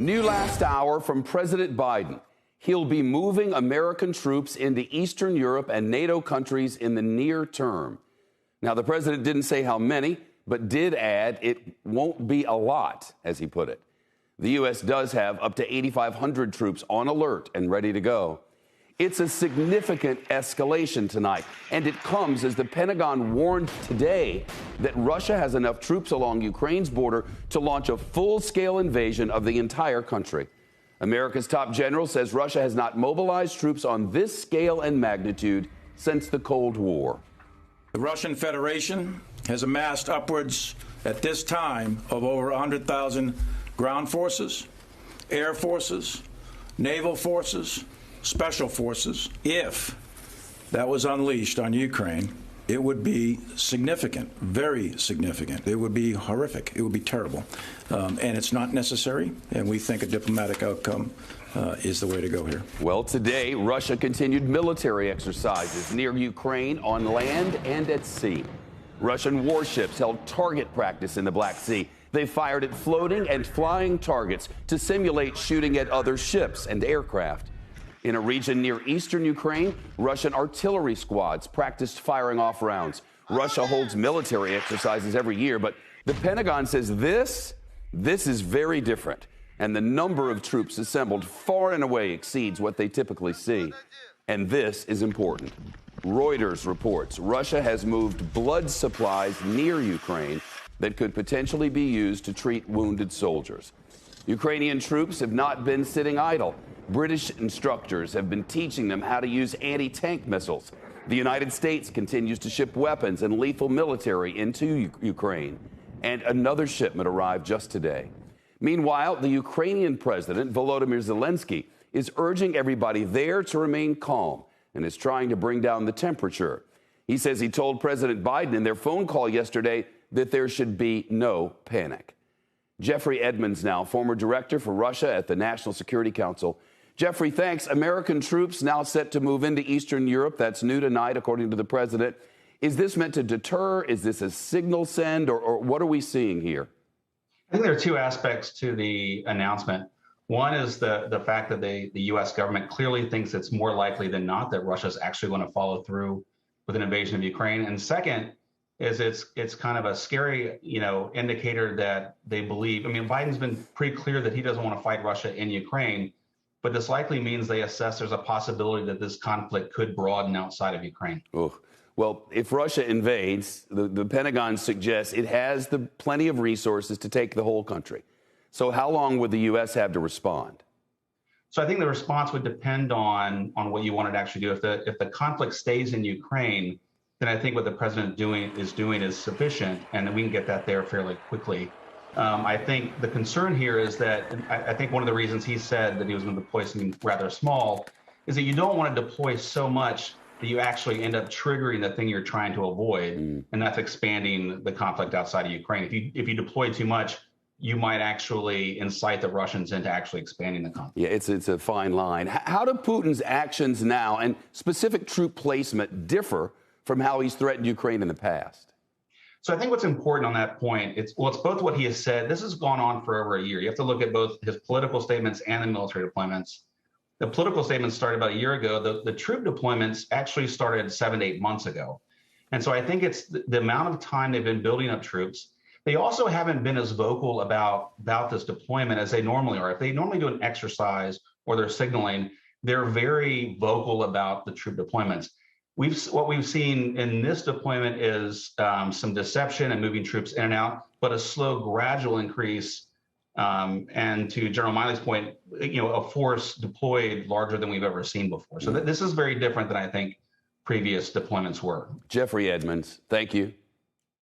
New last hour from President Biden. He'll be moving American troops into Eastern Europe and NATO countries in the near term. Now, the president didn't say how many, but did add it won't be a lot, as he put it. The U.S. does have up to 8,500 troops on alert and ready to go. It's a significant escalation tonight, and it comes as the Pentagon warned today that Russia has enough troops along Ukraine's border to launch a full-scale invasion of the entire country. America's top general says Russia has not mobilized troops on this scale and magnitude since the Cold War. The Russian Federation has amassed upwards, at this time, of over 100,000 ground forces, air forces, naval forces, special forces. If that was unleashed on Ukraine, it would be significant, very significant. It would be horrific. It would be terrible. And it's not necessary, and we think a diplomatic outcome is the way to go here. Well, today, Russia continued military exercises near Ukraine on land and at sea. Russian warships held target practice in the Black Sea. They fired at floating and flying targets to simulate shooting at other ships and aircraft. In a region near eastern Ukraine, Russian artillery squads practiced firing off rounds. Russia holds military exercises every year, but the Pentagon says this is very different. And the number of troops assembled far and away exceeds what they typically see. And this is important. Reuters reports Russia has moved blood supplies near Ukraine that could potentially be used to treat wounded soldiers. Ukrainian troops have not been sitting idle. British instructors have been teaching them how to use anti-tank missiles. The United States continues to ship weapons and lethal military into Ukraine. And another shipment arrived just today. Meanwhile, the Ukrainian president, Volodymyr Zelensky, is urging everybody there to remain calm and is trying to bring down the temperature. He says he told President Biden in their phone call yesterday that there should be no panic. Jeffrey Edmonds now, former director for Russia at the National Security Council. Jeffrey, thanks. American troops now set to move into Eastern Europe. That's new tonight, according to the president. Is this meant to deter? Is this a signal send? Or what are we seeing here? I think there are two aspects to the announcement. One is the fact that the U.S. government clearly thinks it's more likely than not that Russia's actually going to follow through with an invasion of Ukraine. And second is it's kind of a scary, indicator that they believe. I mean, Biden's been pretty clear that he doesn't want to fight Russia in Ukraine, but this likely means they assess there's a possibility that this conflict could broaden outside of Ukraine. Oh. Well, if Russia invades, the Pentagon suggests it has plenty of resources to take the whole country. So how long would the U.S. have to respond? So I think the response would depend on what you wanted to actually do. If the conflict stays in Ukraine, then I think what the president is doing is sufficient, and we can get that there fairly quickly. I think the concern here is that I think one of the reasons he said that he was going to deploy something rather small is that you don't want to deploy so much that you actually end up triggering the thing you're trying to avoid, and that's expanding the conflict outside of Ukraine. If you deploy too much, you might actually incite the Russians into actually expanding the conflict. Yeah, it's a fine line. How do Putin's actions now and specific troop placement differ from how he's threatened Ukraine in the past? So I think what's important on that point, it's both what he has said. This has gone on for over a year. You have to look at both his political statements and the military deployments. The political statements started about a year ago. The troop deployments actually started 7 to 8 months ago. And so I think it's the amount of time they've been building up troops. They also haven't been as vocal about this deployment as they normally are. If they normally do an exercise or they're signaling, they're very vocal about the troop deployments. What we've seen in this deployment is some deception and moving troops in and out, but a slow, gradual increase. And to General Miley's point, a force deployed larger than we've ever seen before. So this is very different than I think previous deployments were. Jeffrey Edmonds, thank you.